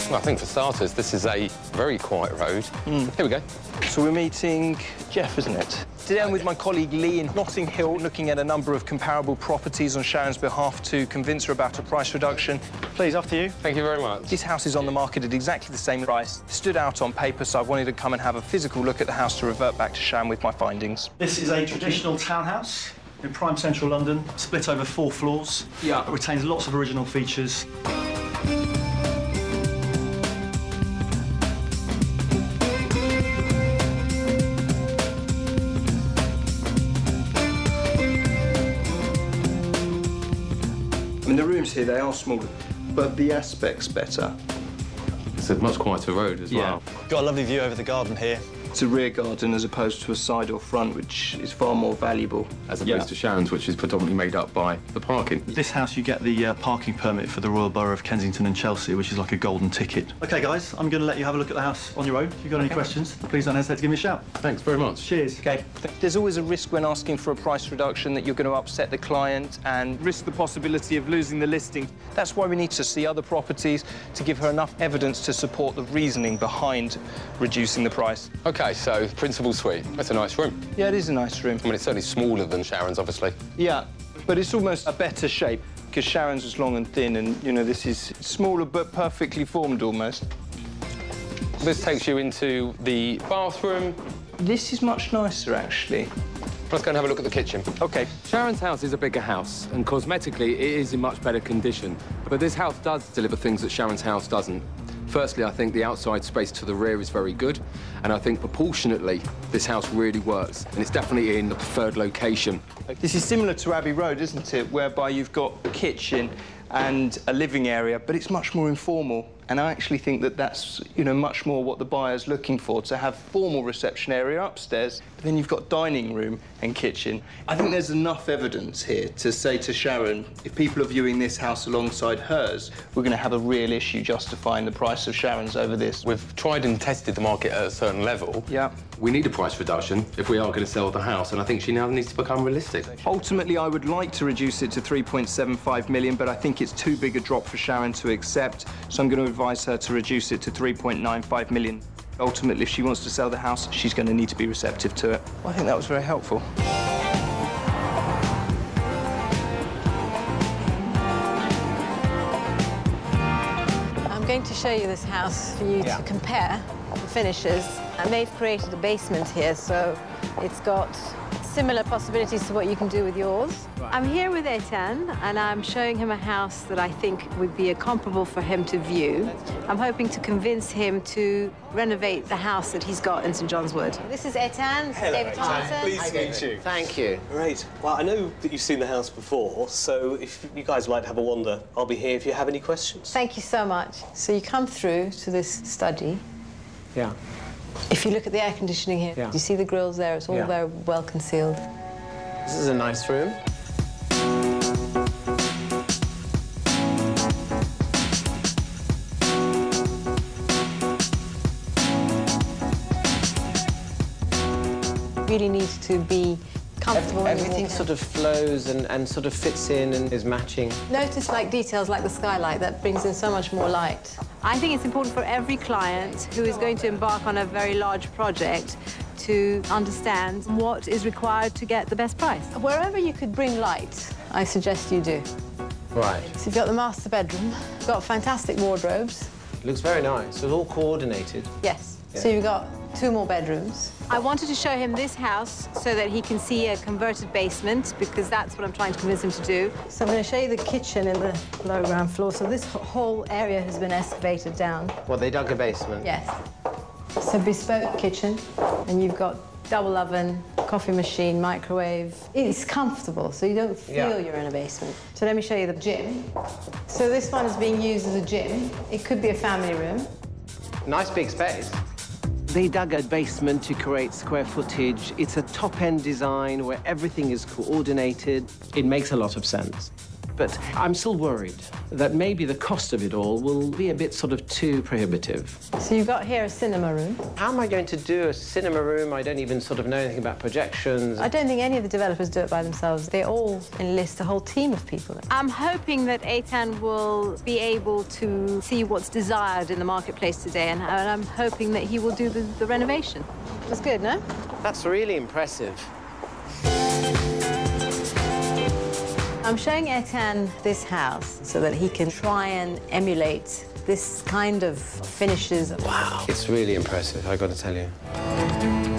Well, I think for starters, this is a very quiet road. Here we go. So we're meeting Jeff, isn't it? Today I'm with my colleague Lee in Notting Hill, looking at a number of comparable properties on Sharon's behalf to convince her about a price reduction. Please, after you. Thank you very much. This house is on the market at exactly the same price. Stood out on paper, so I wanted to come and have a physical look at the house to revert back to Sharon with my findings. This is a traditional townhouse in prime central London, split over 4 floors. Yeah. It retains lots of original features. I mean, the rooms here, they are smaller, but the aspect's better. It's a much quieter road as well. Got a lovely view over the garden here. It's a rear garden as opposed to a side or front, which is far more valuable. As opposed to Sharon's, which is predominantly made up by the parking. This house, you get the parking permit for the Royal Borough of Kensington and Chelsea, which is like a golden ticket. OK, guys, I'm going to let you have a look at the house on your own. If you've got any questions, please don't hesitate to give me a shout. Thanks very much. Cheers. OK. There's always a risk when asking for a price reduction that you're going to upset the client and risk the possibility of losing the listing. That's why we need to see other properties to give her enough evidence to support the reasoning behind reducing the price. OK, so principal suite. That's a nice room. Yeah, it is a nice room. I mean, it's certainly smaller than Sharon's, obviously. Yeah, but it's almost a better shape because Sharon's was long and thin and, you know, this is smaller but perfectly formed almost. This takes you into the bathroom. This is much nicer, actually. Let's go and have a look at the kitchen. OK. Sharon's house is a bigger house, and cosmetically, it is in much better condition. But this house does deliver things that Sharon's house doesn't. Firstly, I think the outside space to the rear is very good, and I think proportionately, this house really works, and it's definitely in the preferred location. This is similar to Abbey Road, isn't it, whereby you've got a kitchen and a living area, but it's much more informal. And I actually think that that's, you know, much more what the buyer's looking for, to have formal reception area upstairs, but then you've got dining room and kitchen. I think there's enough evidence here to say to Sharon, if people are viewing this house alongside hers, we're going to have a real issue justifying the price of Sharon's over this. We've tried and tested the market at a certain level. Yeah. We need a price reduction if we are going to sell the house, and I think she now needs to become realistic. Ultimately, I would like to reduce it to 3.75 million, but I think it's too big a drop for Sharon to accept, so I'm going to advise her to reduce it to 3.95 million. Ultimately, if she wants to sell the house, she's going to need to be receptive to it. Well, I think that was very helpful. I'm going to show you this house for you to compare the finishes. And they've created a basement here, so it's got similar possibilities to what you can do with yours. Right. I'm here with Etienne, and I'm showing him a house that I think would be comparable for him to view. I'm hoping to convince him to renovate the house that he's got in St John's Wood. This is Etienne, David Thompson. Pleased to meet you. Thank you. Great. Well, I know that you've seen the house before, so if you guys would like to have a wander, I'll be here if you have any questions. Thank you so much. So you come through to this study. Yeah. If you look at the air conditioning here, do you see the grills there? It's all very well concealed. This is a nice room. Really needs to be comfortable. Everything sort of flows and sort of fits in and is matching. Notice, like, details like the skylight that brings in so much more light. I think it's important for every client who is going to embark on a very large project to understand what is required to get the best price. Wherever you could bring light, I suggest you do. Right. So you've got the master bedroom, you've got fantastic wardrobes. It looks very nice. It's all coordinated. Yes. So you've got 2 more bedrooms. I wanted to show him this house so that he can see a converted basement, because that's what I'm trying to convince him to do. So I'm going to show you the kitchen in the low ground floor. So this whole area has been excavated down. Well, they dug a basement. Yes. So bespoke kitchen, and you've got double oven, coffee machine, microwave. It's comfortable, so you don't feel you're in a basement. So let me show you the gym. So this one is being used as a gym. It could be a family room. Nice big space. They dug a basement to create square footage. It's a top-end design where everything is coordinated. It makes a lot of sense. but I'm still worried that maybe the cost of it all will be a bit sort of too prohibitive. So you've got here a cinema room. How am I going to do a cinema room? I don't even sort of know anything about projections. I don't think any of the developers do it by themselves. They all enlist a whole team of people. I'm hoping that Eitan will be able to see what's desired in the marketplace today, and I'm hoping that he will do the renovation. That's good, no? That's really impressive. I'm showing Eitan this house so that he can try and emulate this kind of finishes. Wow. It's really impressive, I've got to tell you.